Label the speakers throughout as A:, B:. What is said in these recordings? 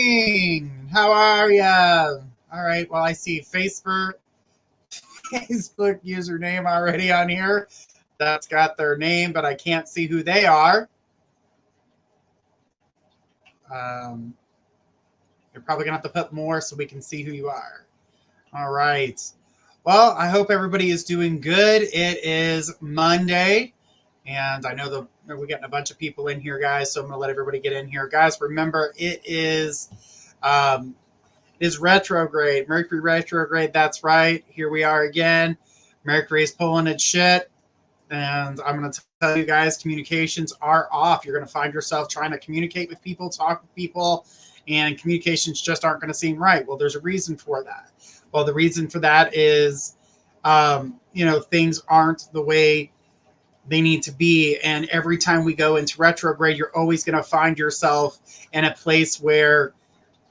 A: morning. How are ya? All right. Well, I see Facebook username already on here. That's got their name, but I can't see who they are. You're probably gonna have to put more so we can see who you are. All right. Well, I hope everybody is doing good. It is Monday, and I know we're getting a bunch of people in here, guys. So I'm gonna let everybody get in here, guys. Remember, it is retrograde, Mercury retrograde. That's right. Here we are again. Mercury is pulling its shit, and I'm gonna tell you guys, communications are off. You're gonna find yourself trying to communicate with people, talk with people, and communications just aren't going to seem right. Well, there's a reason for that. Well, the reason for that is, things aren't the way they need to be. And every time we go into retrograde, you're always going to find yourself in a place where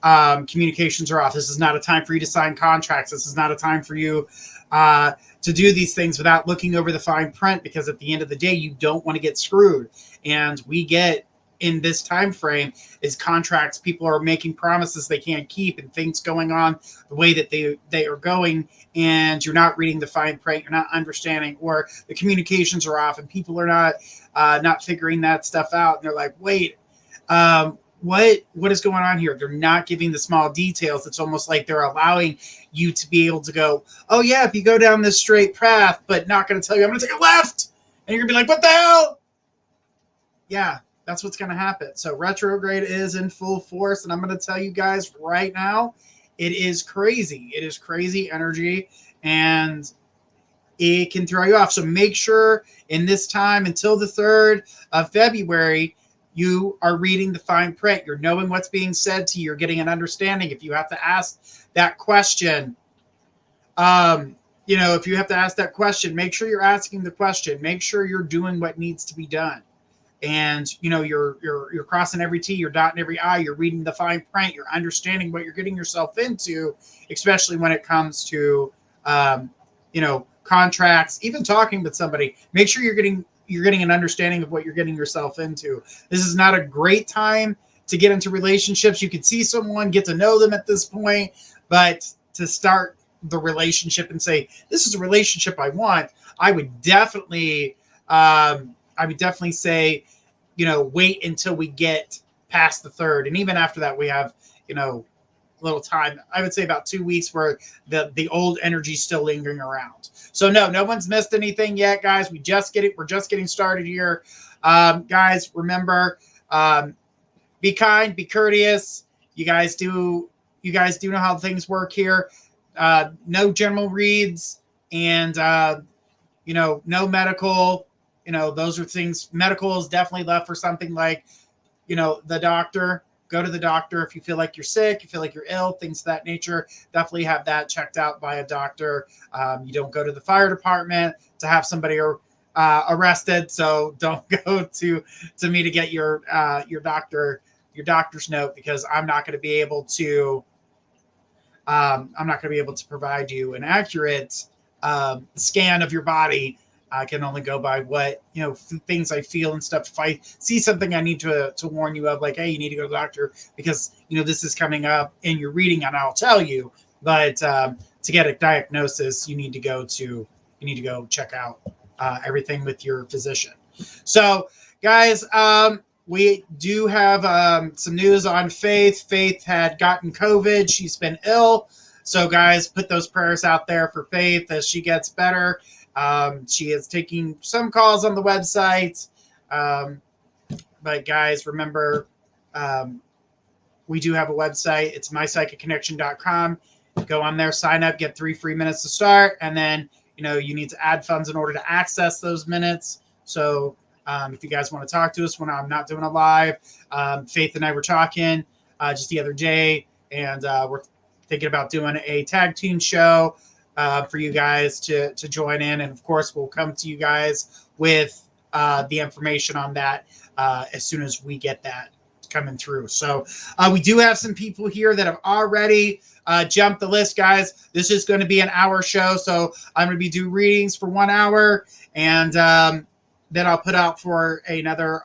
A: communications are off. This is not a time for you to sign contracts. This is not a time for you to do these things without looking over the fine print, because at the end of the day, you don't want to get screwed. And we get in this time frame is contracts. People are making promises they can't keep, and things going on the way that they are going, and you're not reading the fine print, you're not understanding, or the communications are off, and people are not figuring that stuff out. And they're like, wait, what is going on here? They're not giving the small details. It's almost like they're allowing you to be able to go, oh yeah, if you go down this straight path, but not going to tell you I'm going to take a left, and you're gonna be like, what the hell? Yeah, that's what's going to happen. So retrograde is in full force, and I'm going to tell you guys right now, it is crazy. It is crazy energy, and it can throw you off. So make sure in this time until the 3rd of February, you are reading the fine print. You're knowing what's being said to you. You're getting an understanding. If you have to ask that question, if you have to ask that question, make sure you're asking the question. Make sure you're doing what needs to be done. And you're crossing every T, you're dotting every I, you're reading the fine print, you're understanding what you're getting yourself into, especially when it comes to contracts, even talking with somebody. Make sure you're getting an understanding of what you're getting yourself into. This is not a great time to get into relationships. You can see someone, get to know them at this point, but to start the relationship and say, this is a relationship I want, I would definitely say, wait until we get past the 3rd. And even after that, we have, a little time. I would say about 2 weeks where the old energy is still lingering around. So no one's missed anything yet, guys. We're just getting started here. Guys, remember, be kind, be courteous. You guys do know how things work here. No general reads, and, no medical. Those are things. Medical is definitely left for something like, the doctor. Go to the doctor if you feel like you're sick, you feel like you're ill, things of that nature. Definitely have that checked out by a doctor. You don't go to the fire department to have somebody arrested. So don't go to me to get your doctor's note, because I'm not going to be able to provide you an accurate scan of your body. I can only go by what, things I feel and stuff. If I see something I need to warn you of, like, hey, you need to go to the doctor because, this is coming up in your reading, and I'll tell you. But to get a diagnosis, you need to go check out everything with your physician. So, guys, we do have some news on Faith. Faith had gotten COVID. She's been ill. So, guys, put those prayers out there for Faith as she gets better. She is taking some calls on the website. But guys, remember, we do have a website. It's mypsychicconnection.com. Go on there, sign up, get 3 free minutes to start. And then, you need to add funds in order to access those minutes. So, if you guys want to talk to us when I'm not doing a live, Faith and I were talking, just the other day, and, we're thinking about doing a tag team show for you guys to join in. And of course, we'll come to you guys with the information on that as soon as we get that coming through. So we do have some people here that have already jumped the list, guys. This is going to be an hour show. So I'm going to be doing readings for 1 hour, and then I'll put out for another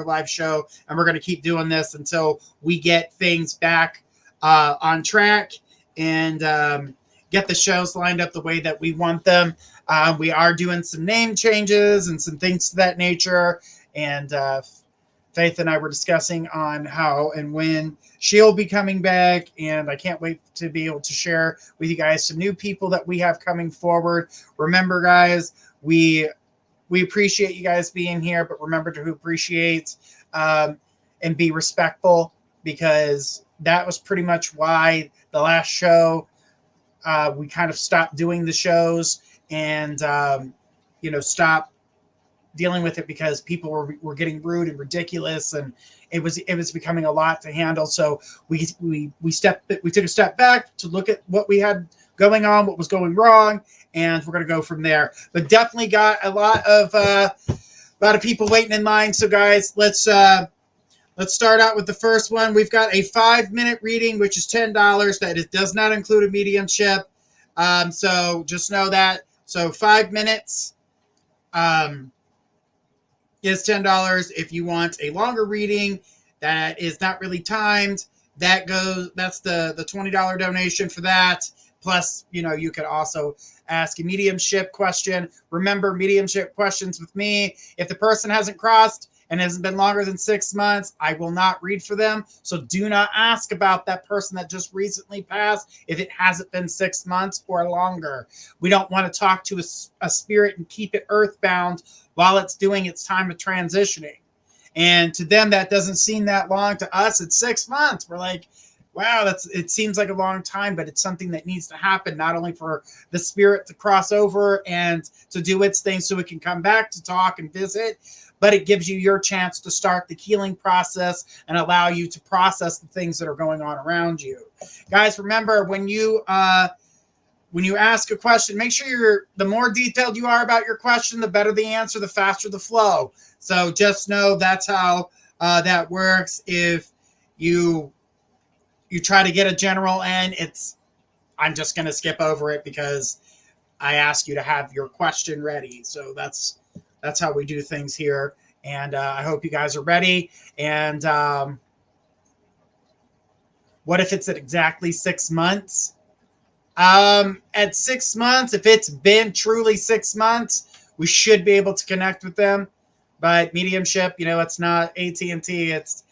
A: live show. And we're going to keep doing this until we get things back on track and get the shows lined up the way that we want them. We are doing some name changes and some things to that nature. And Faith and I were discussing on how and when she'll be coming back. And I can't wait to be able to share with you guys some new people that we have coming forward. Remember, guys, we appreciate you guys being here, but remember to appreciate and be respectful, because that was pretty much why the last show we kind of stopped doing the shows and stopped dealing with it, because people were getting rude and ridiculous, and it was becoming a lot to handle. So we took a step back to look at what we had going on, what was going wrong, and we're going to go from there. But definitely got a lot of people waiting in line. So guys, let's start out with the first one. We've got a 5-minute reading, which is $10. That does not include a mediumship. So just know that. So 5 minutes is $10. If you want a longer reading that is not really timed, that's the $20 donation for that. Plus, you could also ask a mediumship question. Remember, mediumship questions with me, if the person hasn't crossed and hasn't been longer than 6 months, I will not read for them. So do not ask about that person that just recently passed if it hasn't been 6 months or longer. We don't want to talk to a spirit and keep it earthbound while it's doing its time of transitioning. And to them, that doesn't seem that long. To us, it's 6 months. We're like, wow, it seems like a long time, but it's something that needs to happen, not only for the spirit to cross over and to do its thing so it can come back to talk and visit, but it gives you your chance to start the healing process and allow you to process the things that are going on around you. Guys, remember, when you ask a question, make sure the more detailed you are about your question, the better the answer, the faster the flow. So just know that's how that works. If you try to get a general and I'm just going to skip over it because I ask you to have your question ready. So that's how we do things here. And I hope you guys are ready. And what if it's at exactly 6 months? At 6 months, if it's been truly 6 months, we should be able to connect with them. But mediumship, it's not AT&T. It's,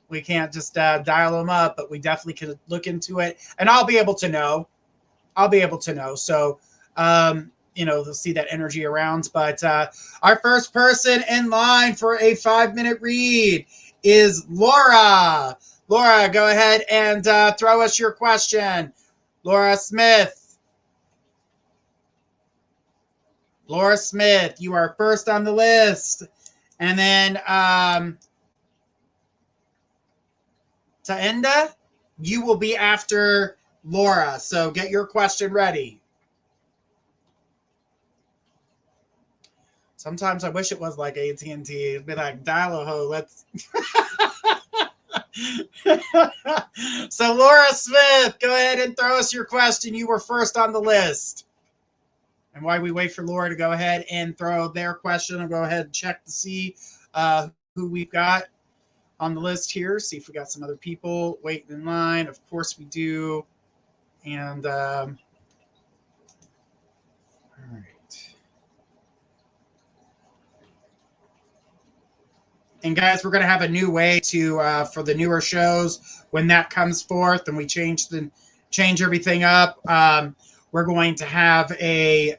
A: we can't just dial them up, but we definitely can look into it. And I'll be able to know. So, they'll see that energy around. But our first person in line for a 5-minute read is Laura. Laura, go ahead and throw us your question. Laura Smith. Laura Smith, you are first on the list. And then Taenda, you will be after Laura. So get your question ready. Sometimes I wish it was like AT&T. It'd be like, dial a ho, let's... So Laura Smith, go ahead and throw us your question. You were first on the list. And while we wait for Laura to go ahead and throw their question, I'll go ahead and check to see who we've got on the list here. See if we got some other people waiting in line. Of course we do. And all right. And guys, we're going to have a new way to for the newer shows when that comes forth, and we change everything up. We're going to have a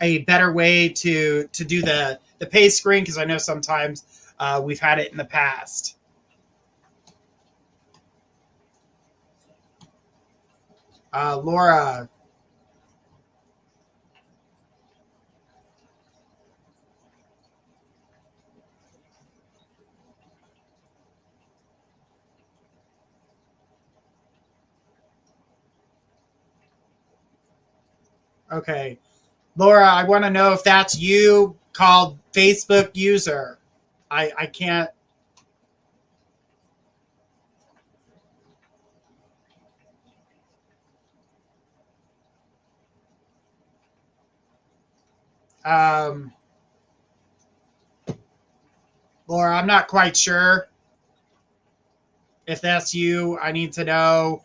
A: better way to do the pay screen, because I know sometimes we've had it in the past. Laura. Okay. Laura, I want to know if that's you called Facebook user. I can't. Laura, I'm not quite sure. If that's you, I need to know.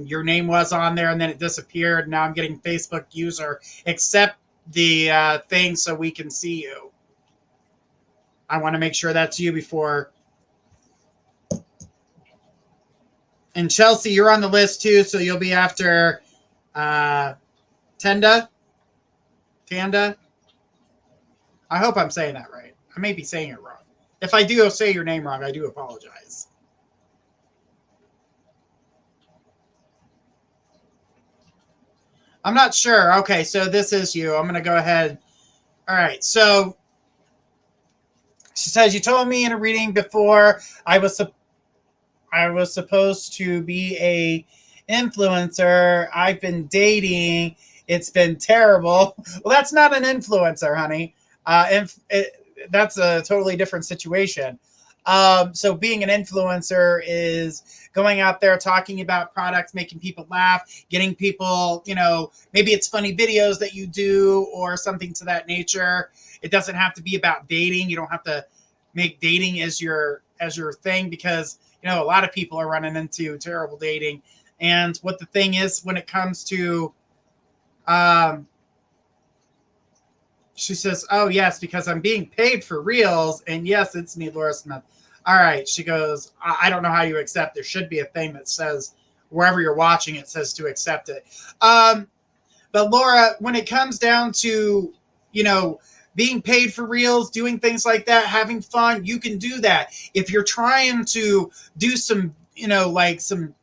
A: Your name was on there and then it disappeared. Now I'm getting Facebook user. Accept the thing so we can see you. I want to make sure that's you before. And Chelsea, you're on the list too, so you'll be after Tanda. I hope I'm saying that right. I may be saying it wrong. If I do say your name wrong, I do apologize. I'm not sure. Okay, so this is you. I'm going to go ahead. All right, so she says, you told me in a reading before I was supposed to be a influencer. I've been dating. It's been terrible. Well, that's not an influencer, honey. That's a totally different situation. So being an influencer is going out there talking about products, making people laugh, getting people, maybe it's funny videos that you do or something to that nature. It doesn't have to be about dating. You don't have to make dating as your thing, because a lot of people are running into terrible dating. And what the thing is, when it comes to she says, oh, yes, because I'm being paid for reels. And yes, it's me, Laura Smith. All right. She goes, I don't know how you accept. There should be a thing that says wherever you're watching, it says to accept it. But Laura, when it comes down to, being paid for reels, doing things like that, having fun, you can do that. If you're trying to do some, some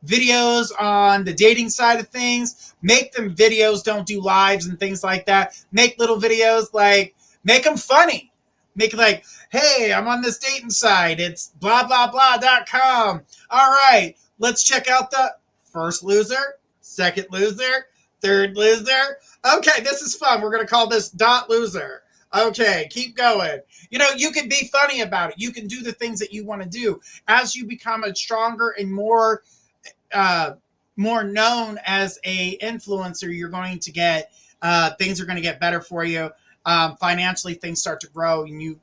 A: videos on the dating side of things, make them videos. Don't do lives and things like that. Make little videos, make them funny. Make it like, hey, I'm on this dating site. It's blah, blah, blah.com. All right, let's check out the first loser, second loser, third loser. Okay, this is fun. We're going to call this dot loser. Okay, keep going. You can be funny about it. You can do the things that you want to do. As you become a stronger and more known as a influencer, you're going to get things are going to get better for you. Financially, things start to grow, and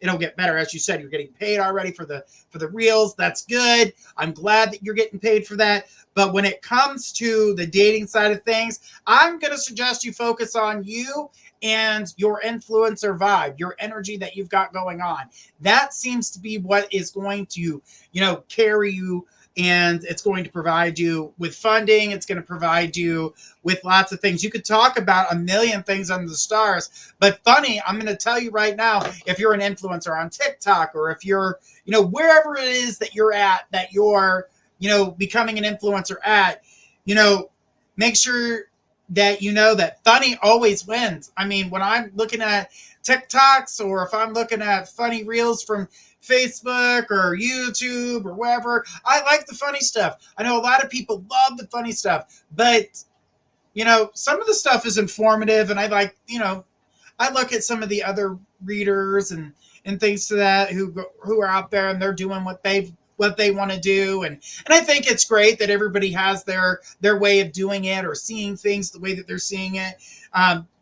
A: it'll get better. As you said, you're getting paid already for the reels. That's good. I'm glad that you're getting paid for that. But when it comes to the dating side of things, I'm going to suggest you focus on you and your influencer vibe, your energy that you've got going on. That seems to be what is going to, carry you. And it's going to provide you with funding. It's going to provide you with lots of things. You could talk about a million things under the stars, but funny, I'm going to tell you right now, if you're an influencer on TikTok, or if you're, wherever it is that you're at, that you're, becoming an influencer at, make sure that that funny always wins. I mean, when I'm looking at TikToks, or if I'm looking at funny reels from Facebook or YouTube or wherever, I like the funny stuff. I know a lot of people love the funny stuff, but some of the stuff is informative, and I like, I look at some of the other readers and things to that who are out there, and they're doing what they want to do, and I think it's great that everybody has their way of doing it, or seeing things the way that they're seeing it.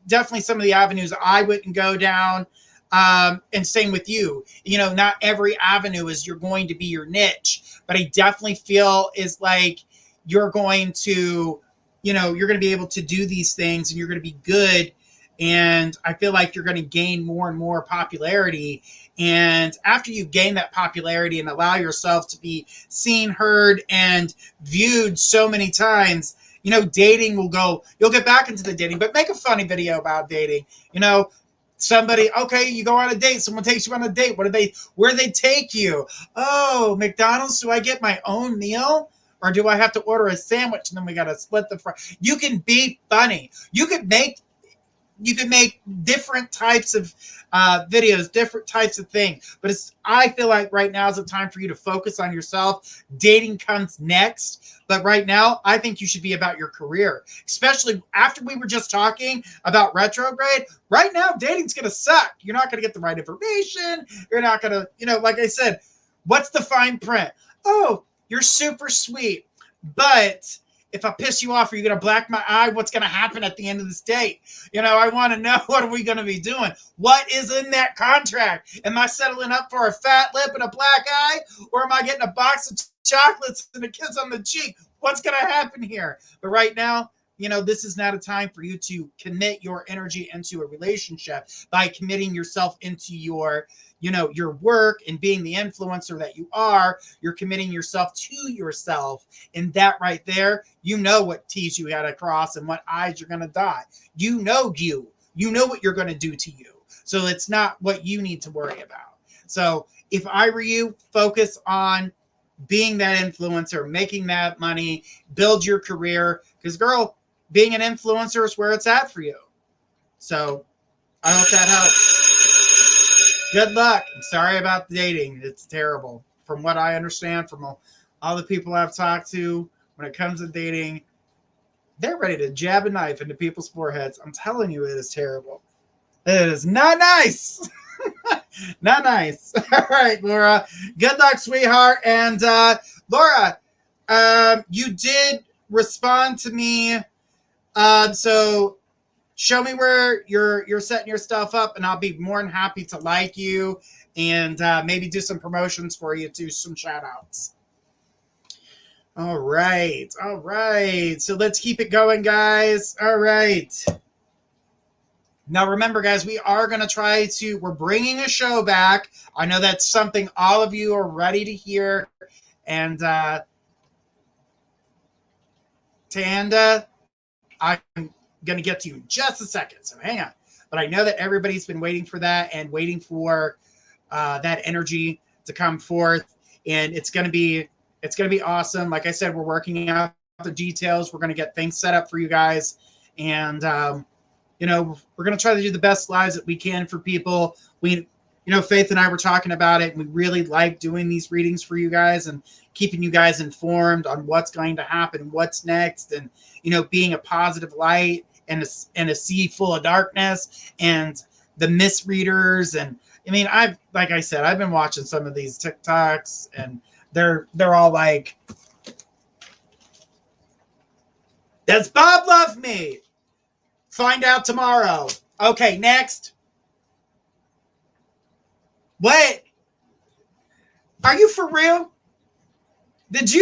A: Definitely some of the avenues I wouldn't go down. And same with you. Not every avenue is you're going to be your niche, but I definitely feel is like you're going to, you're going to be able to do these things, and you're going to be good. And I feel like you're going to gain more and more popularity. And after you gain that popularity and allow yourself to be seen, heard, and viewed so many times, dating will go, you'll get back into the dating, but make a funny video about dating. Somebody, okay, you go on a date, someone takes you on a date. Where do they take you? Oh, McDonald's, do I get my own meal? Or do I have to order a sandwich and then we got to split the fries? You can be funny. You can make different types of videos, different types of things. But I feel like right now is the time for you to focus on yourself. Dating comes next. But right now, I think you should be about your career, especially after we were just talking about retrograde. Right now, dating's going to suck. You're not going to get the right information. You're not going to, like I said, what's the fine print? Oh, you're super sweet, but if I piss you off, are you going to black my eye? What's going to happen at the end of this date? I want to know, what are we going to be doing? What is in that contract? Am I settling up for a fat lip and a black eye? Or am I getting a box of chocolates and a kiss on the cheek? What's going to happen here? But right now, this is not a time for you to commit your energy into a relationship by committing yourself into your work and being the influencer that you are. You're committing yourself to yourself. And that right there, what T's you got to cross and what I's you're going to dot. You know what you're going to do to you. So it's not what you need to worry about. So if I were you, focus on being that influencer, making that money, build your career. Because girl, being an influencer is where it's at for you. So I hope that helps. Good luck. I'm sorry about dating. It's terrible. From what I understand from all the people I've talked to, when it comes to dating, they're ready to jab a knife into people's foreheads. I'm telling you, it is terrible. It is not nice. Not nice. All right, Laura. Good luck, sweetheart. And Laura, you did respond to me. So show me where you're setting your stuff up, and I'll be more than happy to like you and maybe do some promotions for you, do some shout outs. All right. So let's keep it going, guys. All right. Now, remember, guys, we're bringing a show back. I know that's something all of you are ready to hear. And Tanda, I'm going to get to you in just a second, so hang on. But I know that everybody's been waiting for that and waiting for that energy to come forth. And it's going to be awesome. Like I said, we're working out the details. We're going to get things set up for you guys. And we're going to try to do the best lives that we can for people. Faith and I were talking about it, and we really like doing these readings for you guys and keeping you guys informed on what's going to happen, what's next, and, being a positive light in a sea full of darkness and the misreaders. And like I said, I've been watching some of these TikToks, and they're all like, does Bob love me? Find out tomorrow. Okay, next. What? Are you for real? Do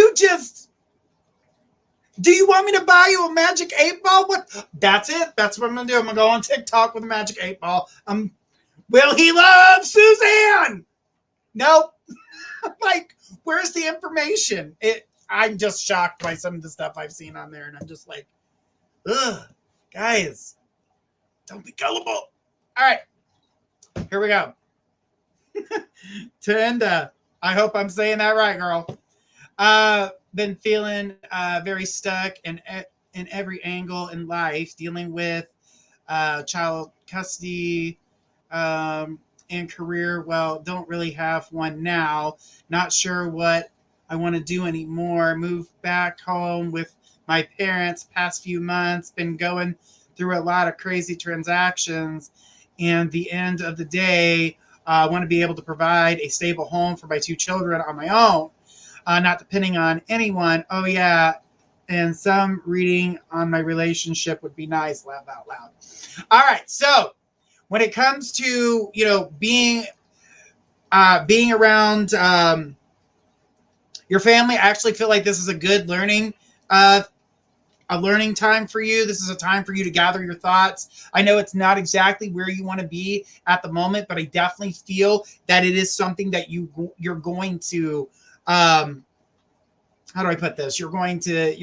A: you want me to buy you a magic 8-ball? What? That's it. That's what I'm going to do. I'm going to go on TikTok with a magic 8-ball. Will he love Suzanne? Nope. Like, where's the information? I'm just shocked by some of the stuff I've seen on there. And I'm just like, ugh, guys, don't be gullible. All right, here we go. Tanda, I hope I'm saying that right, girl. Been feeling very stuck in every angle in life, dealing with child custody and career. Well, don't really have one now. Not sure what I want to do anymore. Moved back home with my parents past few months. Been going through a lot of crazy transactions. And the end of the day, I want to be able to provide a stable home for my 2 children on my own, not depending on anyone. Oh, yeah. And some reading on my relationship would be nice. Laugh out loud. All right. So when it comes to, being around your family, I actually feel like this is a good learning time for you. This is a time for you to gather your thoughts. I know it's not exactly where you want to be at the moment, but I definitely feel that it is something that you're going to, how do I put this? You're going to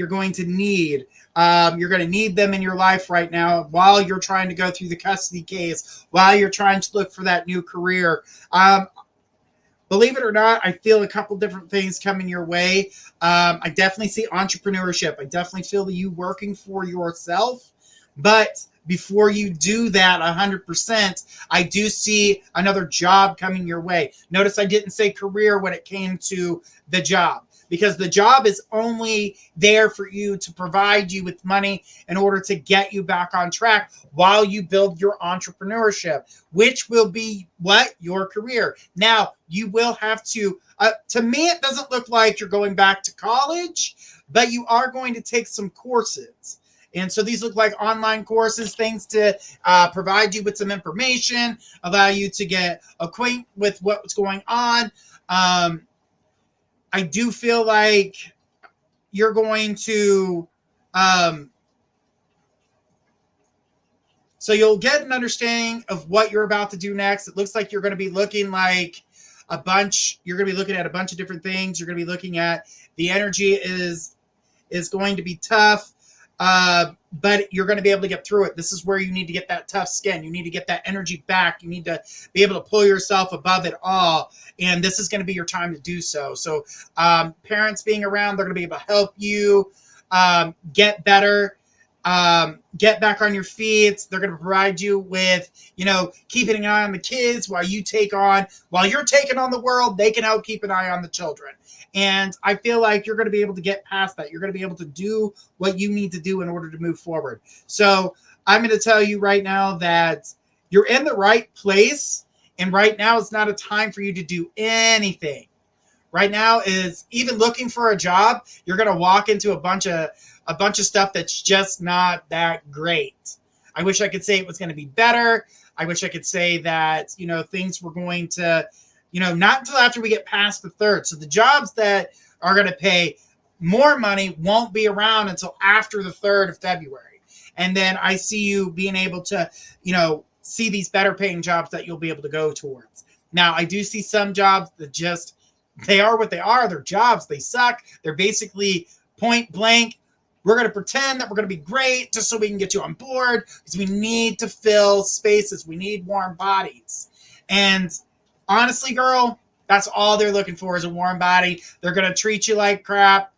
A: need, you're going to need them in your life right now while you're trying to go through the custody case, while you're trying to look for that new career. Believe it or not, I feel a couple different things coming your way. I definitely see entrepreneurship. I definitely feel you working for yourself. But before you do that 100%, I do see another job coming your way. Notice I didn't say career when it came to the job, because the job is only there for you to provide you with money in order to get you back on track while you build your entrepreneurship, which will be what? Your career. Now, you will have to me, it doesn't look like you're going back to college, but you are going to take some courses. And so these look like online courses, things to provide you with some information, allow you to get acquainted with what's going on. I do feel like you're going to, so you'll get an understanding of what you're about to do next. It looks like you're going to be looking like you're going to be looking at a bunch of different things. You're going to be looking at the energy is going to be tough. But you're going to be able to get through it. This is where you need to get that tough skin. You need to get that energy back. You need to be able to pull yourself above it all. And this is going to be your time to do so. So parents being around, they're going to be able to help you get better, get back on your feet. They're going to provide you with, keeping an eye on the kids while you're taking on the world. They can help keep an eye on the children. And I feel like you're going to be able to get past that. You're going to be able to do what you need to do in order to move forward. So I'm going to tell you right now that you're in the right place. And right now it's not a time for you to do anything. Right now is even looking for a job. You're going to walk into a bunch of stuff that's just not that great. I wish I could say it was going to be better. I wish I could say that, things were going to, not until after we get past the 3rd. So the jobs that are going to pay more money won't be around until after the 3rd of February. And then I see you being able to, see these better paying jobs that you'll be able to go towards. Now, I do see some jobs that they are what they are. They're jobs. They suck. They're basically point blank. We're going to pretend that we're going to be great just so we can get you on board, because we need to fill spaces. We need warm bodies. And honestly, girl, that's all they're looking for is a warm body. They're going to treat you like crap.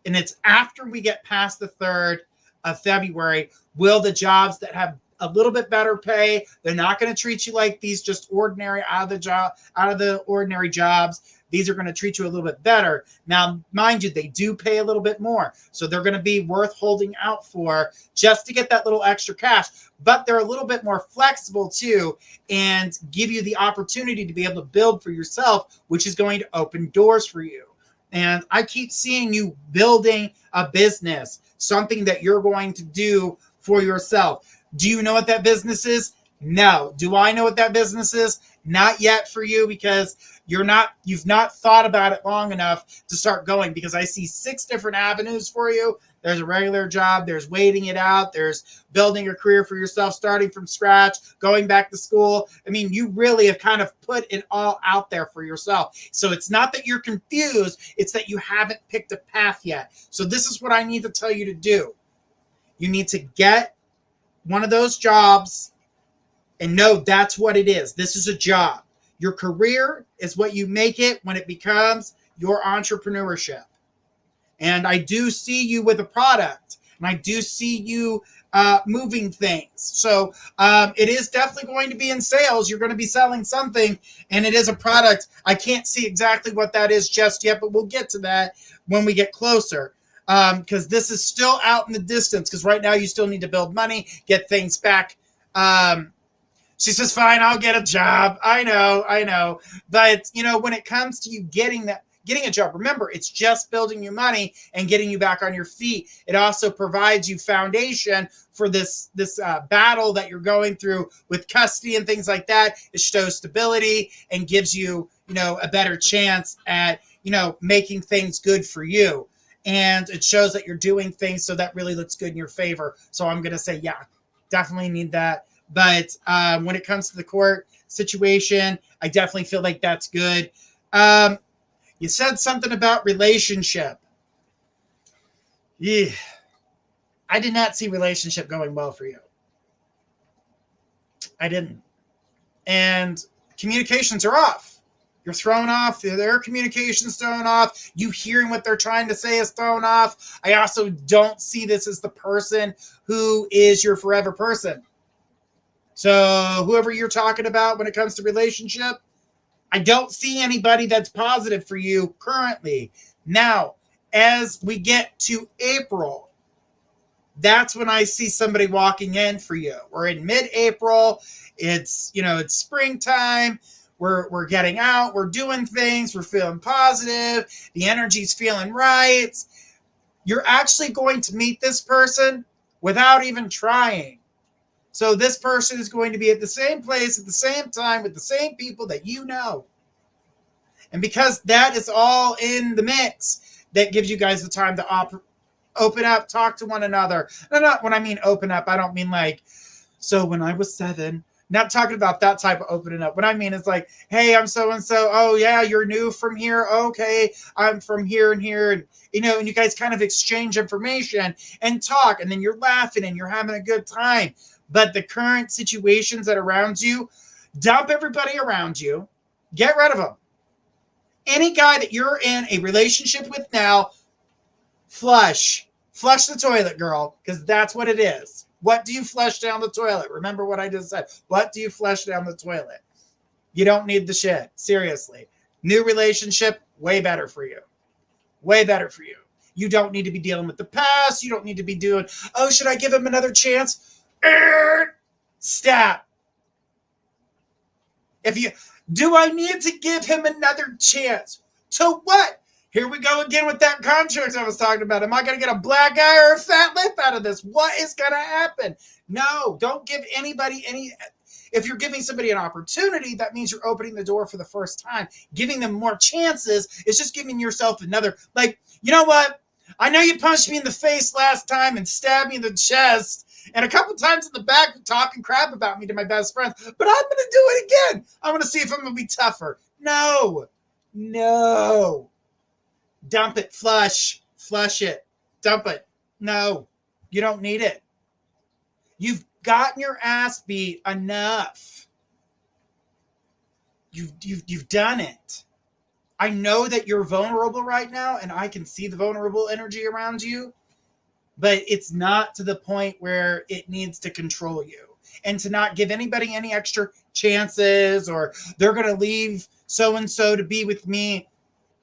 A: And it's after we get past the 3rd of February, will the jobs that have a little bit better pay, they're not going to treat you like these just ordinary out of the ordinary jobs. These are going to treat you a little bit better. Now, mind you, they do pay a little bit more. So they're going to be worth holding out for just to get that little extra cash. But they're a little bit more flexible too, and give you the opportunity to be able to build for yourself, which is going to open doors for you. And I keep seeing you building a business, something that you're going to do for yourself. Do you know what that business is? No. Do I know what that business is? Not yet for you, because you've not thought about it long enough to start going, because I see 6 different avenues for you. There's a regular job, there's waiting it out, there's building a career for yourself, starting from scratch, going back to school. I mean, you really have kind of put it all out there for yourself. So it's not that you're confused, it's that you haven't picked a path yet. So this is what I need to tell you to do. You need to get one of those jobs and know that's what it is. This is a job. Your career is what you make it when it becomes your entrepreneurship. And I do see you with a product, and I do see you moving things. So it is definitely going to be in sales. You're going to be selling something, and it is a product. I can't see exactly what that is just yet, but we'll get to that when we get closer. Because this is still out in the distance, because right now you still need to build money, get things back. She says, fine, I'll get a job. I know. But, when it comes to you getting a job, remember, it's just building you money and getting you back on your feet. It also provides you foundation for this battle that you're going through with custody and things like that. It shows stability and gives you, a better chance at, making things good for you. And it shows that you're doing things so that really looks good in your favor. So I'm going to say, yeah, definitely need that. But when it comes to the court situation, I definitely feel like that's good. You said something about relationship. Yeah. I did not see relationship going well for you. I didn't. And communications are off. You're thrown off. Their communication's thrown off. You hearing what they're trying to say is thrown off. I also don't see this as the person who is your forever person. So whoever you're talking about when it comes to relationship, I don't see anybody that's positive for you currently. Now, as we get to April, that's when I see somebody walking in for you. We're in mid-April. It's, it's springtime. We're getting out. We're doing things. We're feeling positive. The energy's feeling right. You're actually going to meet this person without even trying. So this person is going to be at the same place at the same time with the same people that you know. And because that is all in the mix, that gives you guys the time to open up, talk to one another. And not when I mean open up, I don't mean like, so when I was 7, not talking about that type of opening up. What I mean is like, hey, I'm so-and-so. Oh yeah, you're new from here. Okay, I'm from here and here. And, and you guys kind of exchange information and talk, and then you're laughing and you're having a good time. But the current situations that are around you, dump everybody around you. Get rid of them. Any guy that you're in a relationship with now, flush the toilet, girl, because that's what it is. What do you flush down the toilet? Remember what I just said. What do you flush down the toilet? You don't need the shit. Seriously. New relationship, way better for you. Way better for you. You don't need to be dealing with the past. You don't need to be doing, oh, should I give him another chance? Stop. Do I need to give him another chance? To what? Here we go again with that contract I was talking about. Am I going to get a black eye or a fat lip out of this? What is going to happen? No, don't give anybody any. If you're giving somebody an opportunity, that means you're opening the door for the first time. Giving them more chances is just giving yourself another, like, you know what? I know you punched me in the face last time and stabbed me in the chest and a couple times in the back talking crap about me to my best friends, but I'm going to do it again. I'm going to see if I'm going to be tougher. No. Dump it, flush it, dump it. No, you don't need it. You've gotten your ass beat enough. You've done it. I know that you're vulnerable right now, and I can see the vulnerable energy around you, but it's not to the point where it needs to control you. And to not give anybody any extra chances, or they're going to leave so-and-so to be with me.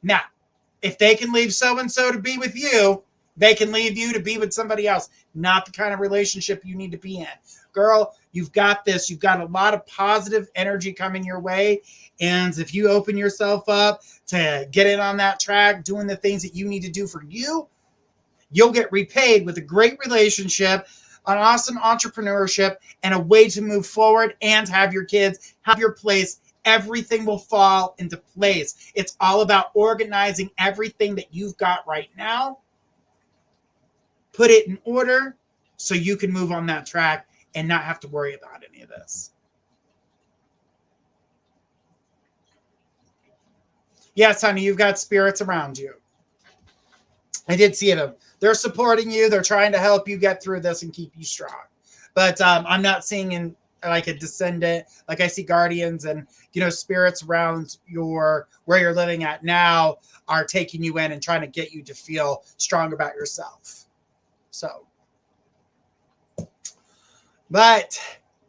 A: Nah. If they can leave so-and-so to be with you, they can leave you to be with somebody else. Not the kind of relationship you need to be in. Girl, you've got this. You've got a lot of positive energy coming your way. And if you open yourself up to get in on that track, doing the things that you need to do for you, you'll get repaid with a great relationship, an awesome entrepreneurship, and a way to move forward and have your kids, have your place. Everything will fall into place. It's all about organizing everything that you've got right now. Put it in order so you can move on that track and not have to worry about any of this. Yes, honey, you've got spirits around you. I did see them. They're supporting you. They're trying to help you get through this and keep you strong. But I'm not seeing in like a descendant, like I see guardians and spirits around where you're living at now are taking you in and trying to get you to feel strong about yourself. So, but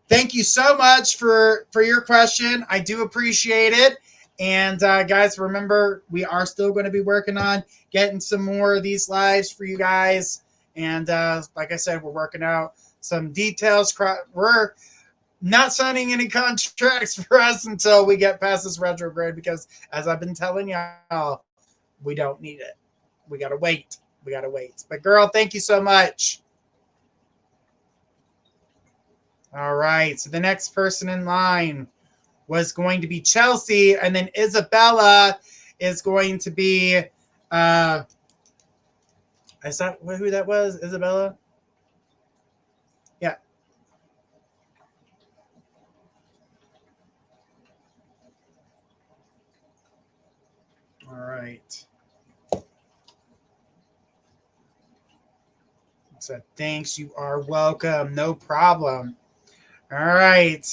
A: thank you so much for your question. I do appreciate it. And guys, remember, we are still going to be working on getting some more of these lives for you guys. And like I said, we're working out some details. We're not signing any contracts for us until we get past this retrograde, because as I've been telling y'all, we don't need it. We got to wait. But girl, thank you so much. All right. So the next person in line was going to be Chelsea, and then Isabella is going to be, is that who that was? Isabella? Yeah. All right. So thanks. You are welcome. No problem. All right.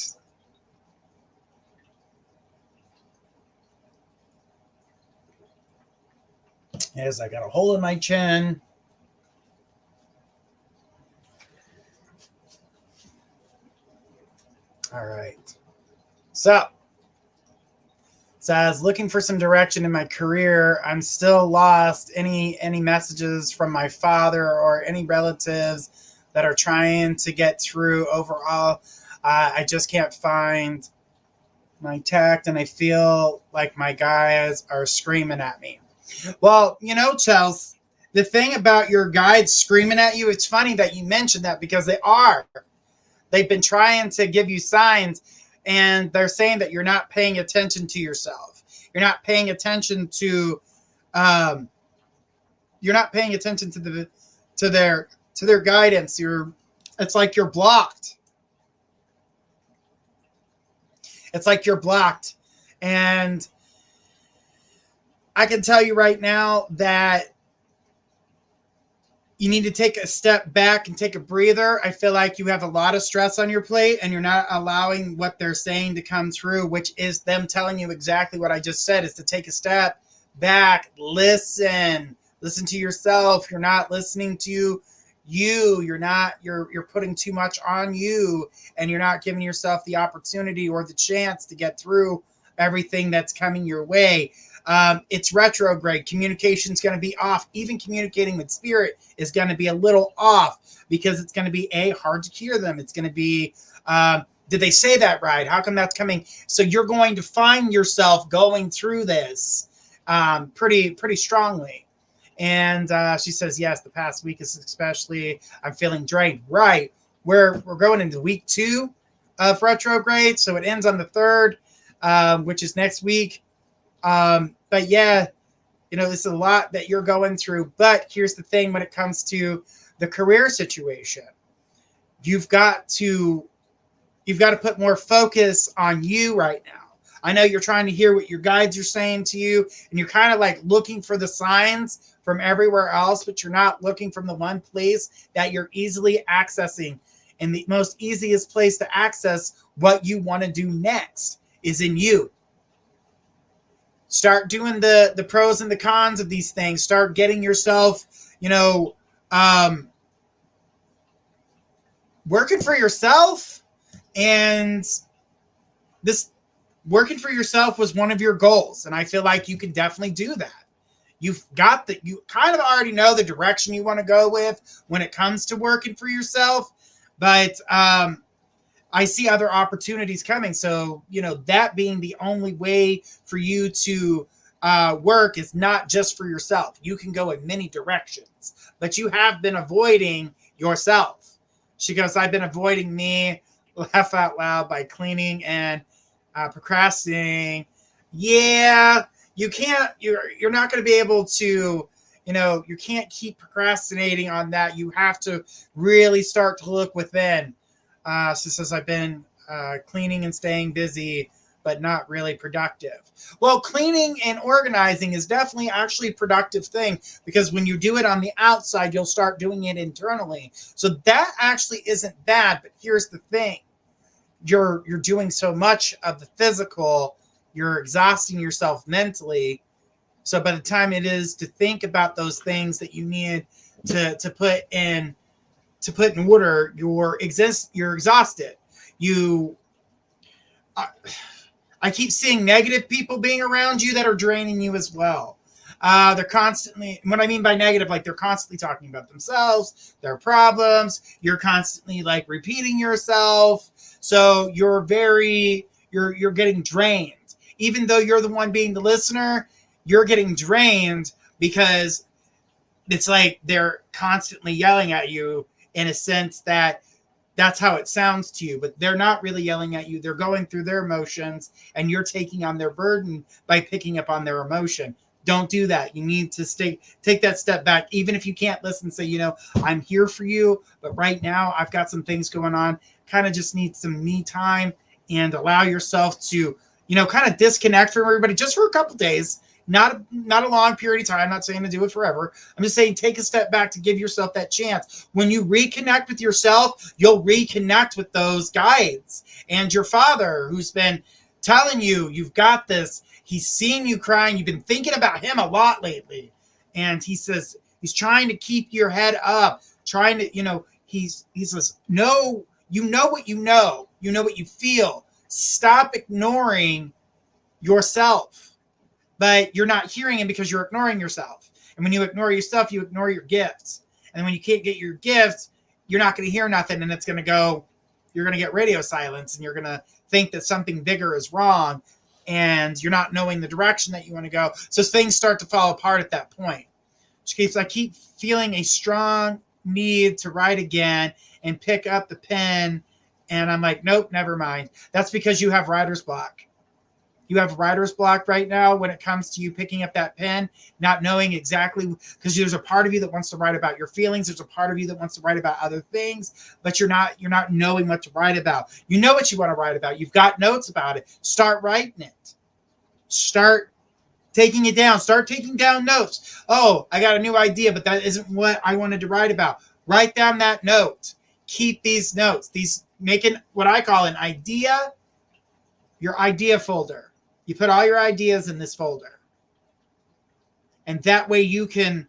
A: Yes, I got a hole in my chin. All right. So Says, looking for some direction in my career. I'm still lost. Any messages from my father or any relatives that are trying to get through? Overall, I just can't find my tact, and I feel like my guides are screaming at me. Well, Chelsea, the thing about your guides screaming at you, it's funny that you mentioned that, because they are. They've been trying to give you signs, and they're saying that you're not paying attention to yourself. You're not paying attention to, you're not paying attention to their guidance. It's like you're blocked. It's like you're blocked. And I can tell you right now that you need to take a step back and take a breather. I feel like you have a lot of stress on your plate, and you're not allowing what they're saying to come through, which is them telling you exactly what I just said, is to take a step back, listen to yourself. You're not listening to you. You're putting too much on you, and you're not giving yourself the opportunity or the chance to get through everything that's coming your way. It's retrograde. Communication's going to be off. Even communicating with spirit is going to be a little off, because it's going to be hard to hear them. It's going to be, did they say that right? How come that's coming? So you're going to find yourself going through this pretty strongly. And she says, yes, the past week is especially, I'm feeling drained. Right. We're going into week 2 of retrograde. So it ends on the 3rd, which is next week. But yeah, this is a lot that you're going through. But here's the thing, when it comes to the career situation, you've got to put more focus on you right now. I know you're trying to hear what your guides are saying to you, and you're kind of like looking for the signs from everywhere else, but you're not looking from the one place that you're easily accessing. And the most easiest place to access what you want to do next is in you. Start doing the pros and the cons of these things. Start getting yourself, working for yourself. And this working for yourself was one of your goals. And I feel like you can definitely do that. You kind of already know the direction you want to go with when it comes to working for yourself. But I see other opportunities coming. So, that being the only way for you to work is not just for yourself. You can go in many directions, but you have been avoiding yourself. She goes, I've been avoiding me, laugh out loud, by cleaning and procrastinating. Yeah, you can't, you're not going to be able to, you can't keep procrastinating on that. You have to really start to look within. She says, I've been cleaning and staying busy, but not really productive. Well, cleaning and organizing is definitely actually a productive thing, because when you do it on the outside, you'll start doing it internally. So that actually isn't bad. But here's the thing. You're doing so much of the physical, you're exhausting yourself mentally. So by the time it is to think about those things that you need to put in order, you're exhausted. I keep seeing negative people being around you that are draining you as well. They're constantly, what I mean by negative, like they're constantly talking about themselves, their problems. You're constantly like repeating yourself. So you're getting drained. Even though you're the one being the listener, you're getting drained, because it's like they're constantly yelling at you, in a sense that that's how it sounds to you, but they're not really yelling at you. They're going through their emotions, and you're taking on their burden by picking up on their emotion. Don't do that. You need to take that step back. Even if you can't listen, say, I'm here for you, but right now I've got some things going on. Kind of just need some me time, and allow yourself to, kind of disconnect from everybody just for a couple days. Not a long period of time. I'm not saying to do it forever. I'm just saying take a step back to give yourself that chance. When you reconnect with yourself, you'll reconnect with those guides and your father, who's been telling you you've got this. He's seen you crying. You've been thinking about him a lot lately. And he says he's trying to keep your head up, trying to, he says, no, you know what you know. You know what you feel. Stop ignoring yourself, but you're not hearing it because you're ignoring yourself. And when you ignore yourself, you ignore your gifts. And when you can't get your gifts, you're not going to hear nothing, and it's going to go, you're going to get radio silence, and you're going to think that something bigger is wrong, and you're not knowing the direction that you want to go. So things start to fall apart at that point. I keep feeling a strong need to write again and pick up the pen, and I'm like, nope, never mind. That's because you have writer's block. You have writer's block right now when it comes to you picking up that pen, not knowing exactly, because there's a part of you that wants to write about your feelings. There's a part of you that wants to write about other things, but you're not knowing what to write about. You know what you want to write about. You've got notes about it. Start writing it. Start taking it down. Start taking down notes. Oh, I got a new idea, but that isn't what I wanted to write about. Write down that note. Keep these notes. Making what I call an idea, your idea folder. You put all your ideas in this folder. And that way you can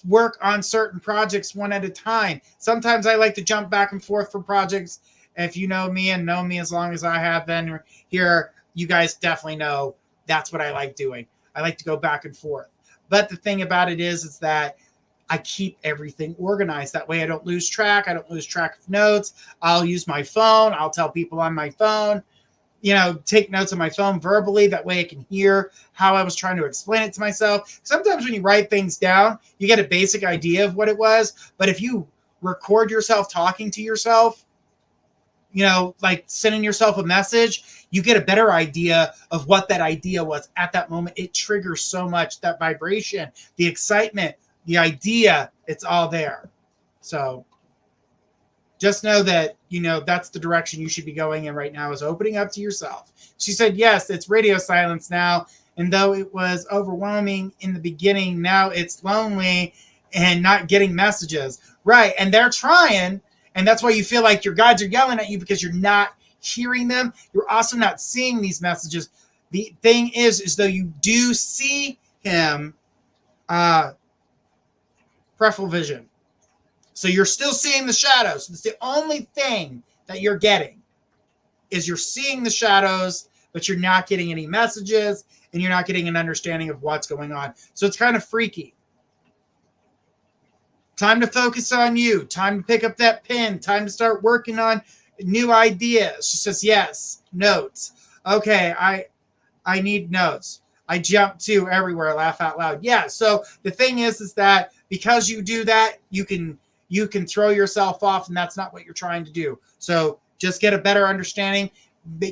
A: work on certain projects one at a time. Sometimes I like to jump back and forth for projects. If you know me and know me as long as I have been here, you guys definitely know that's what I like doing. I like to go back and forth. But the thing about it is that I keep everything organized. That way I don't lose track. I don't lose track of notes. I'll use my phone. I'll tell people on my phone, take notes on my phone verbally. That way I can hear how I was trying to explain it to myself. Sometimes when you write things down, you get a basic idea of what it was. But if you record yourself talking to yourself, like sending yourself a message, you get a better idea of what that idea was at that moment. It triggers so much, that vibration, the excitement, the idea, it's all there. So just know that, that's the direction you should be going in right now, is opening up to yourself. She said, yes, it's radio silence now. And though it was overwhelming in the beginning, now it's lonely and not getting messages. Right. And they're trying. And that's why you feel like your guides are yelling at you, because you're not hearing them. You're also not seeing these messages. The thing is though you do see him, peripheral vision. So you're still seeing the shadows. It's the only thing that you're getting, is you're seeing the shadows, but you're not getting any messages, and you're not getting an understanding of what's going on. So it's kind of freaky. Time to focus on you. Time to pick up that pen. Time to start working on new ideas. She says, yes, notes. Okay, I need notes. I jump to everywhere, laugh out loud. Yeah, so the thing is that because you do that, you can throw yourself off, and that's not what you're trying to do. So just get a better understanding.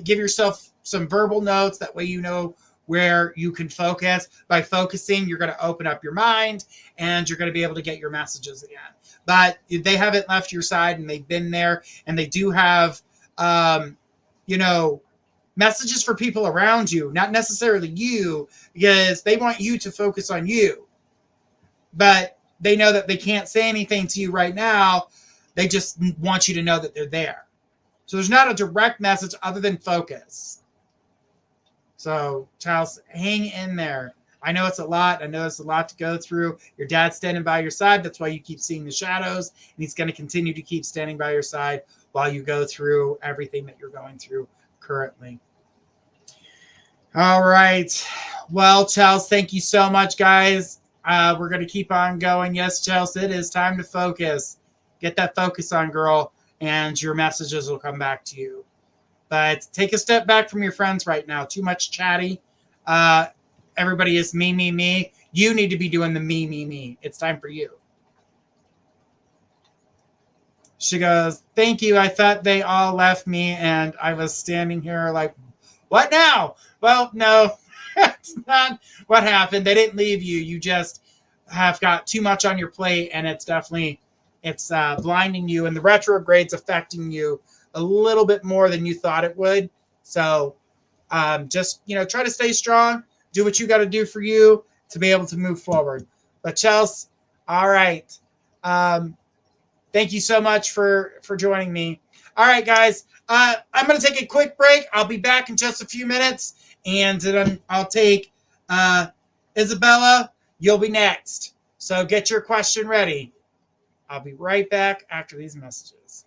A: Give yourself some verbal notes. That way you know where you can focus. By focusing, you're going to open up your mind, and you're going to be able to get your messages again. But they haven't left your side, and they've been there, and they do have, messages for people around you, not necessarily you, because they want you to focus on you. But they know that they can't say anything to you right now. They just want you to know that they're there. So there's not a direct message other than focus. So, Charles, hang in there. I know it's a lot. I know it's a lot to go through. Your dad's standing by your side. That's why you keep seeing the shadows. And he's going to continue to keep standing by your side while you go through everything that you're going through currently. All right. Well, Charles, thank you so much, guys. We're going to keep on going. Yes, Chelsea, it is time to focus. Get that focus on, girl, and your messages will come back to you. But take a step back from your friends right now. Too much chatty. Everybody is me, me, me. You need to be doing the me, me, me. It's time for you. She goes, thank you. I thought they all left me, and I was standing here like, what now? Well, no. That's not what happened. They didn't leave you. You just have got too much on your plate, and it's blinding you, and the retrograde's affecting you a little bit more than you thought it would. So just, try to stay strong. Do what you got to do for you to be able to move forward. But Chelsea, all right. Thank you so much for joining me. All right, guys. I'm going to take a quick break. I'll be back in just a few minutes. And then I'll take Isabella. You'll be next. So get your question ready. I'll be right back after these messages.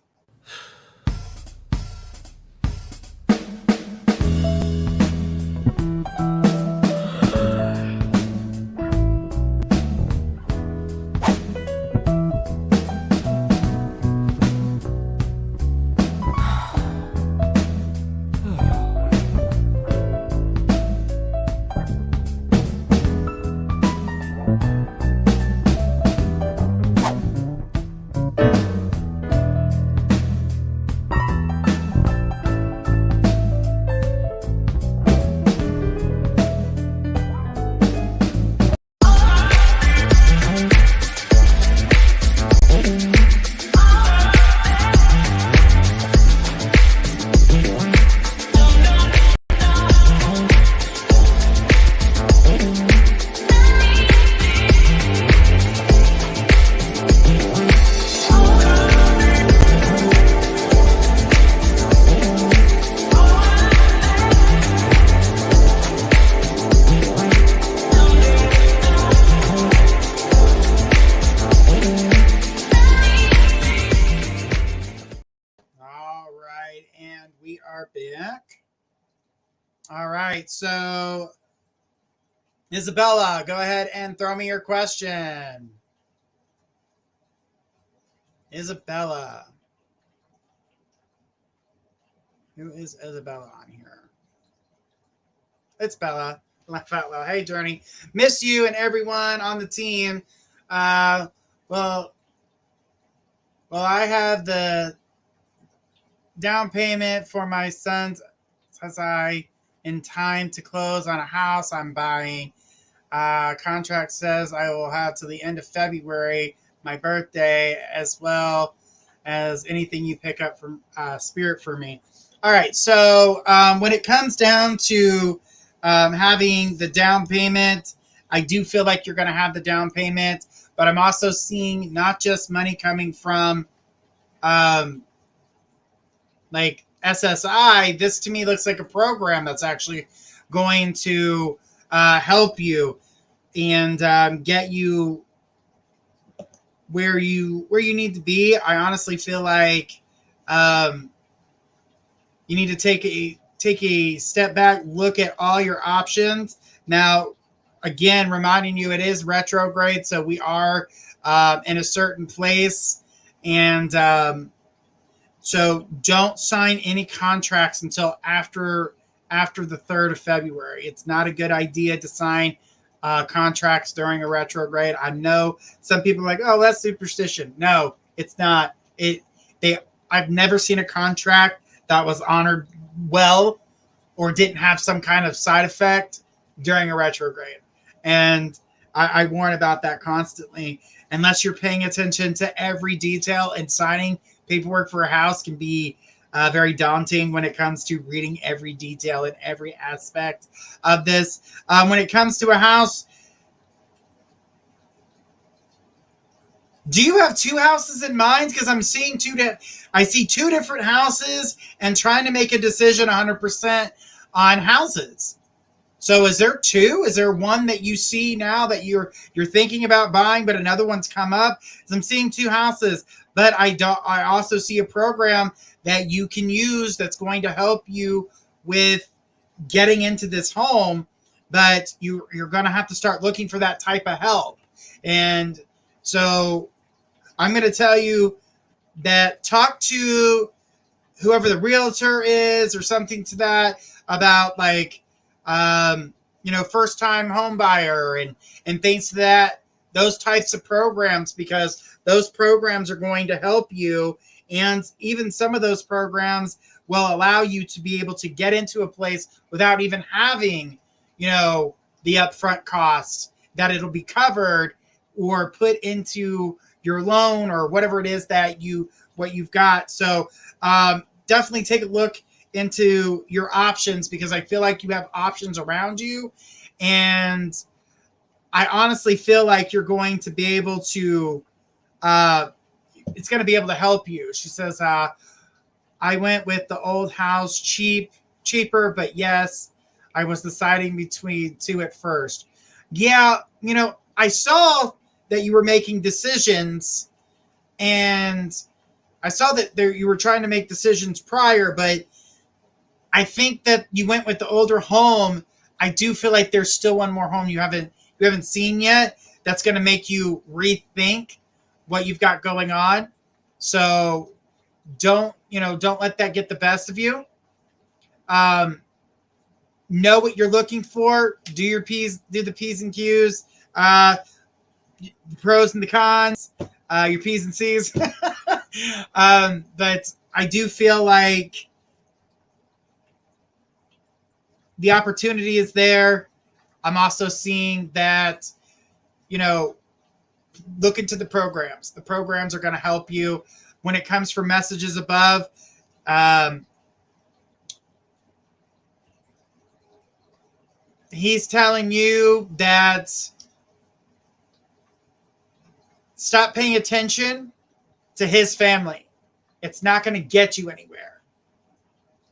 A: are back. All right. So, Isabella, go ahead and throw me your question. Isabella. Who is Isabella on here? It's Bella. Laugh out loud. Hey, Journey. Miss you and everyone on the team. Well, I have the down payment for my son's in time to close on a house I'm buying. Contract says I will have to the end of February, my birthday, as well as anything you pick up from Spirit for me. All right. So when it comes down to having the down payment, I do feel like you're going to have the down payment, but I'm also seeing not just money coming from like SSI. This to me looks like a program that's actually going to help you and get you where you need to be. I honestly feel like you need to take a step back, look at all your options. Now, again, reminding you it is retrograde, so we are in a certain place, and so don't sign any contracts until after the 3rd of February. It's not a good idea to sign contracts during a retrograde. I know some people are like, oh, that's superstition. No, it's not. I've never seen a contract that was honored well or didn't have some kind of side effect during a retrograde. And I warn about that constantly. Unless you're paying attention to every detail, and signing paperwork for a house can be very daunting when it comes to reading every detail and every aspect of this. When it comes to a house, do you have two houses in mind? Because I'm seeing I see two different houses and trying to make a decision 100% on houses. So is there two? Is there one that you see now that you're thinking about buying, but another one's come up? I'm seeing two houses, but I also see a program that you can use that's going to help you with getting into this home, but you're going to have to start looking for that type of help. And so I'm going to tell you that talk to whoever the realtor is or something to that about like, first time home buyer and things to that, those types of programs, because those programs are going to help you. And even some of those programs will allow you to be able to get into a place without even having, the upfront costs, that it'll be covered or put into your loan or whatever it is that what you've got. So definitely take a look into your options, because I feel like you have options around you, and I honestly feel like you're going to be able to it's going to be able to help you. She says, I went with the old house, cheaper, but yes, I was deciding between two at first. Yeah, I saw that you were making decisions, and I saw that you were trying to make decisions prior, but I think that you went with the older home. I do feel like there's still one more home you haven't seen yet that's going to make you rethink what you've got going on. So don't let that get the best of you. Know what you're looking for. Do the P's and Q's, the pros and the cons, your P's and C's. But I do feel like the opportunity is there. I'm also seeing that, look into the programs. The programs are going to help you. When it comes from messages above, he's telling you that stop paying attention to his family. It's not going to get you anywhere.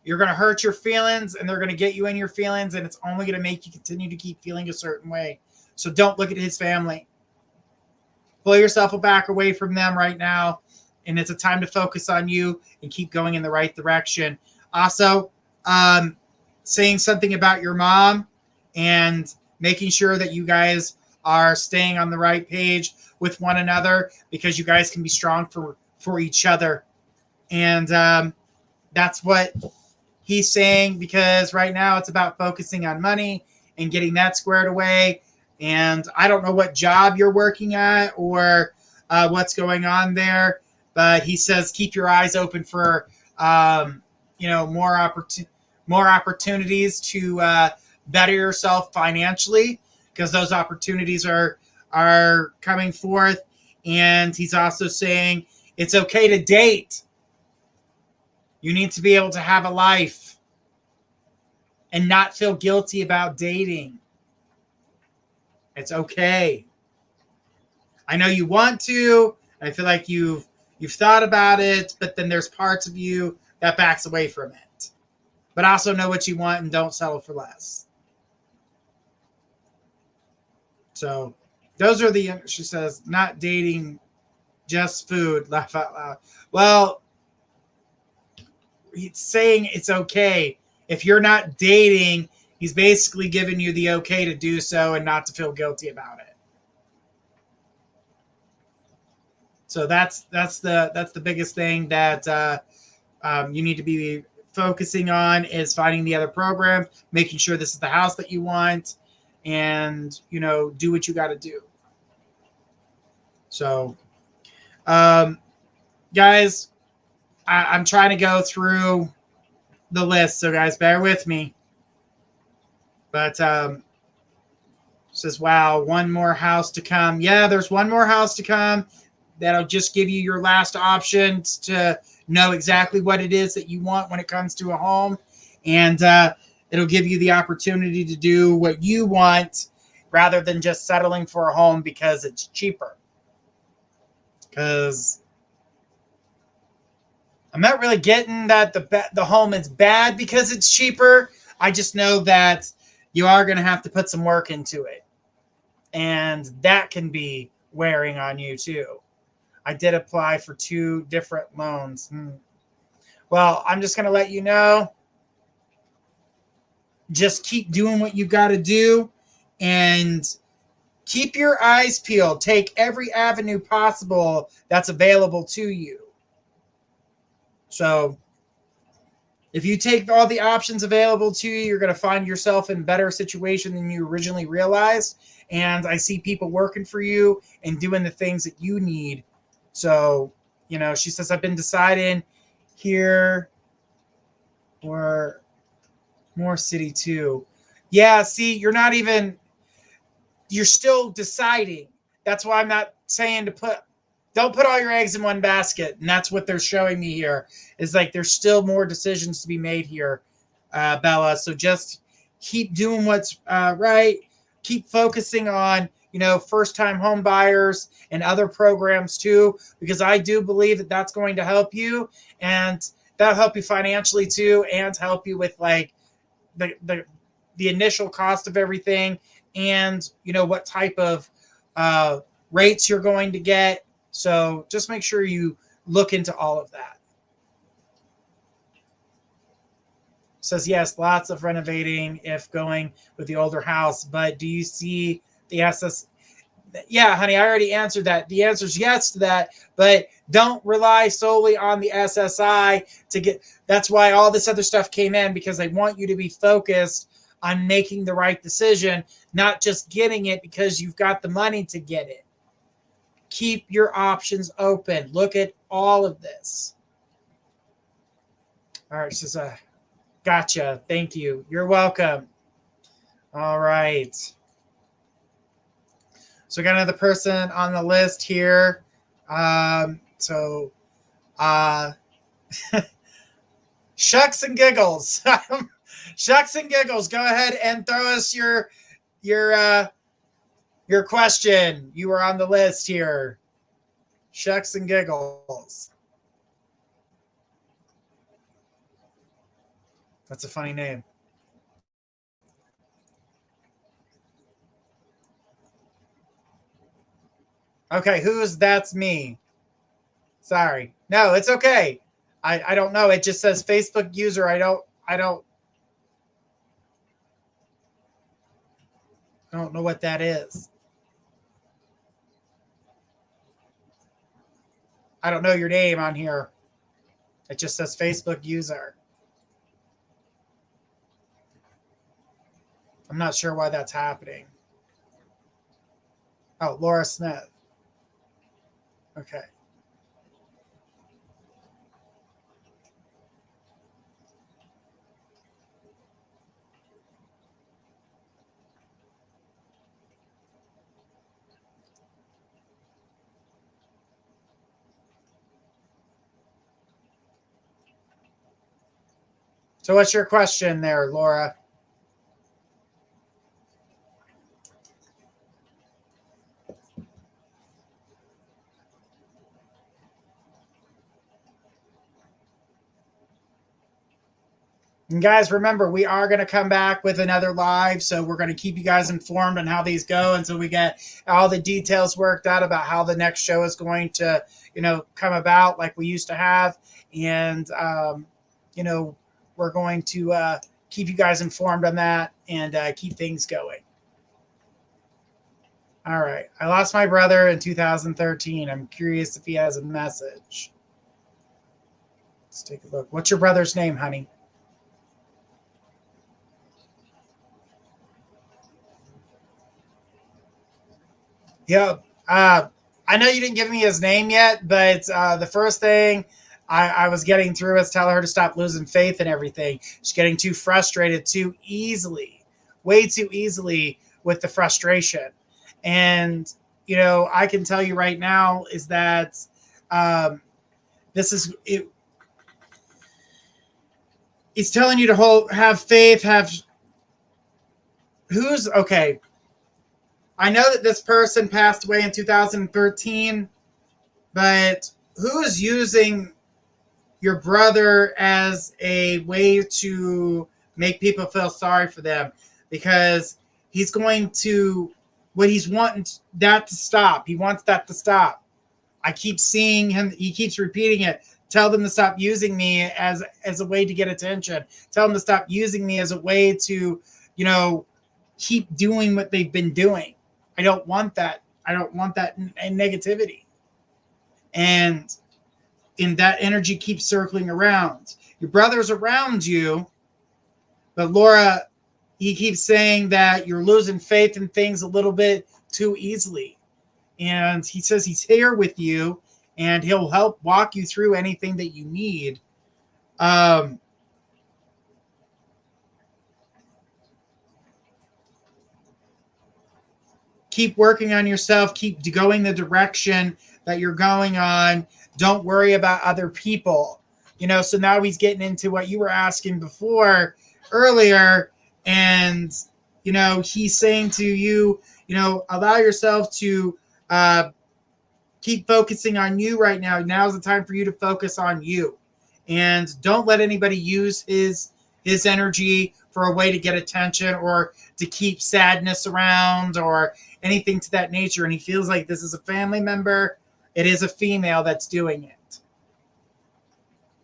A: You're going to hurt your feelings, and they're going to get you in your feelings, and it's only going to make you continue to keep feeling a certain way. So don't look at his family. Pull yourself back away from them right now, and it's a time to focus on you and keep going in the right direction. Also, saying something about your mom and making sure that you guys are staying on the right page with one another, because you guys can be strong for each other. And that's what he's saying, because right now it's about focusing on money and getting that squared away. And I don't know what job you're working at or what's going on there, but he says keep your eyes open for more opportunities to better yourself financially, because those opportunities are coming forth. And he's also saying it's okay to date. You need to be able to have a life and not feel guilty about dating. It's okay. I know you want to. I feel like you've thought about it, but then there's parts of you that backs away from it. But also know what you want and don't settle for less. So those are she says, not dating, just food. Laugh out loud. Well, he's saying it's okay. If you're not dating, he's basically giving you the okay to do so and not to feel guilty about it. So that's the biggest thing that you need to be focusing on, is finding the other program, making sure this is the house that you want, and do what you got to do. So, guys, I'm trying to go through the list, so guys, bear with me. But says, wow, one more house to come. Yeah, there's one more house to come. That'll just give you your last options to know exactly what it is that you want when it comes to a home. And it'll give you the opportunity to do what you want rather than just settling for a home because it's cheaper. Because I'm not really getting that the home is bad because it's cheaper. I just know that you are going to have to put some work into it. And that can be wearing on you too. I did apply for 2 different loans. Well, I'm just going to let you know. Just keep doing what you got to do and keep your eyes peeled. Take every avenue possible that's available to you. So if you take all the options available to you, you're going to find yourself in a better situation than you originally realized. And I see people working for you and doing the things that you need. So, she says, I've been deciding here or more city too. Yeah, see, you're still deciding. That's why I'm not saying don't put all your eggs in one basket. And that's what they're showing me here, is like there's still more decisions to be made here, Bella. So just keep doing what's right. Keep focusing on, first-time home buyers and other programs too, because I do believe that that's going to help you, and that'll help you financially too, and help you with like the initial cost of everything, and what type of rates you're going to get. So just make sure you look into all of that. Says, yes, lots of renovating if going with the older house, but do you see the SS? Yeah, honey, I already answered that. The answer is yes to that, but don't rely solely on the SSI to get. That's why all this other stuff came in, because they want you to be focused on making the right decision, not just getting it because you've got the money to get it. Keep your options open. Look at all of this. All right, so gotcha. Thank you. You're welcome. All right. So we got another person on the list here. Shucks and giggles. Shucks and giggles. Go ahead and throw us your question. You were on the list here. Shucks and giggles. That's a funny name. Okay, that's me. Sorry. No, it's okay. I don't know. It just says Facebook user. I don't I don't know what that is. I don't know your name on here. It just says Facebook user. I'm not sure why that's happening. Oh, Laura Smith. Okay. So what's your question there, Laura? And guys, remember, we are going to come back with another live. So we're going to keep you guys informed on how these go until we get all the details worked out about how the next show is going to, come about like we used to have. And, we're going to keep you guys informed on that and keep things going. All right. I lost my brother in 2013. I'm curious if he has a message. Let's take a look. What's your brother's name, honey? Yep. I know you didn't give me his name yet, but the first thing I was getting through is tell her to stop losing faith in everything. She's getting too frustrated too easily, way too easily with the frustration. And, I can tell you right now is that this is it. He's telling you to have faith, okay. I know that this person passed away in 2013, but who is using your brother as a way to make people feel sorry for them? Because he's going to, what he's wanting that to stop. He wants that to stop. I keep seeing him. He keeps repeating it. Tell them to stop using me as a way to get attention. Tell them to stop using me as a way to, keep doing what they've been doing. I don't want that. I don't want that negativity. And that energy keeps circling around. Your brother's around you, but Laura, he keeps saying that you're losing faith in things a little bit too easily. And he says he's here with you and he'll help walk you through anything that you need. Keep working on yourself. Keep going the direction that you're going on. Don't worry about other people. So now he's getting into what you were asking before earlier. And, he's saying to you, allow yourself to keep focusing on you right now. Now's the time for you to focus on you. And don't let anybody use his energy for a way to get attention or to keep sadness around or anything to that nature. And he feels like this is a family member. It is a female that's doing it.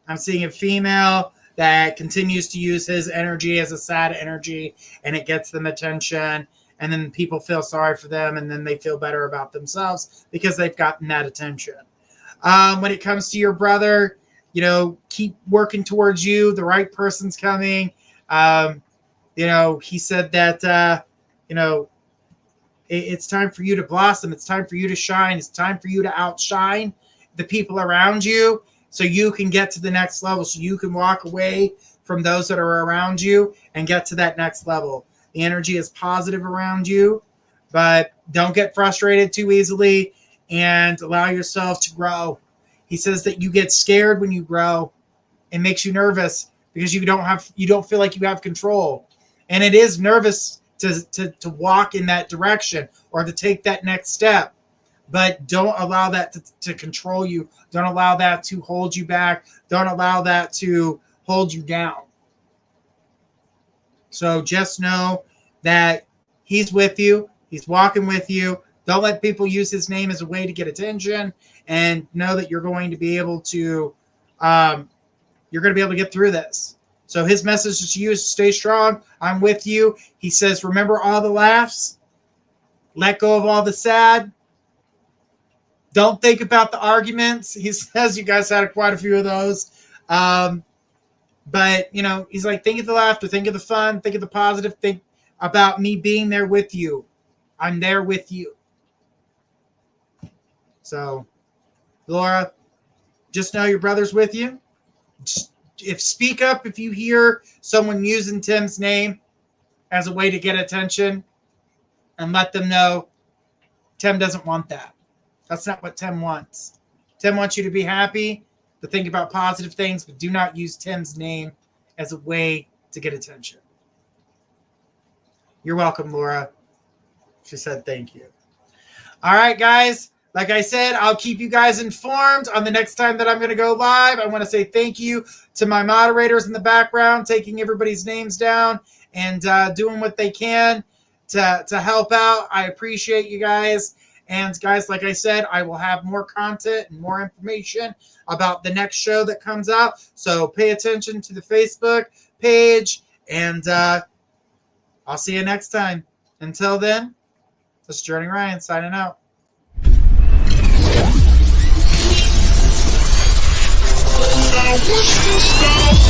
A: I'm seeing a female that continues to use his energy as a sad energy, and it gets them attention. And then people feel sorry for them, and then they feel better about themselves because they've gotten that attention. When it comes to your brother, keep working towards you. The right person's coming. He said that, it's time for you to blossom. It's time for you to shine. It's time for you to outshine the people around you so you can get to the next level, so you can walk away from those that are around you and get to that next level. The energy is positive around you, but don't get frustrated too easily and allow yourself to grow. He says that you get scared when you grow. It makes you nervous because you don't feel like you have control. And it is nervous to walk in that direction or to take that next step. But don't allow that to control you. Don't allow that to hold you back. Don't allow that to hold you down. So just know that he's with you. He's walking with you. Don't let people use his name as a way to get attention, and know that you're going to be able to get through this. So his message to you is stay strong. I'm with you. He says, remember all the laughs. Let go of all the sad. Don't think about the arguments. He says you guys had quite a few of those. But, you know, he's like, think of the laughter, think of the fun, think of the positive, think about me being there with you. I'm there with you. So, Laura, just know your brother's with you. Speak up if you hear someone using Tim's name as a way to get attention, and let them know Tim doesn't want that. That's not what Tim wants. Tim wants you to be happy, to think about positive things, but do not use Tim's name as a way to get attention. You're welcome, Laura. She said thank you. All right, guys. Like I said, I'll keep you guys informed on the next time that I'm going to go live. I want to say thank you to my moderators in the background, taking everybody's names down and doing what they can to help out. I appreciate you guys. And guys, like I said, I will have more content and more information about the next show that comes out. So pay attention to the Facebook page, and I'll see you next time. Until then, this is Journey Ryan signing out.
B: What's this now?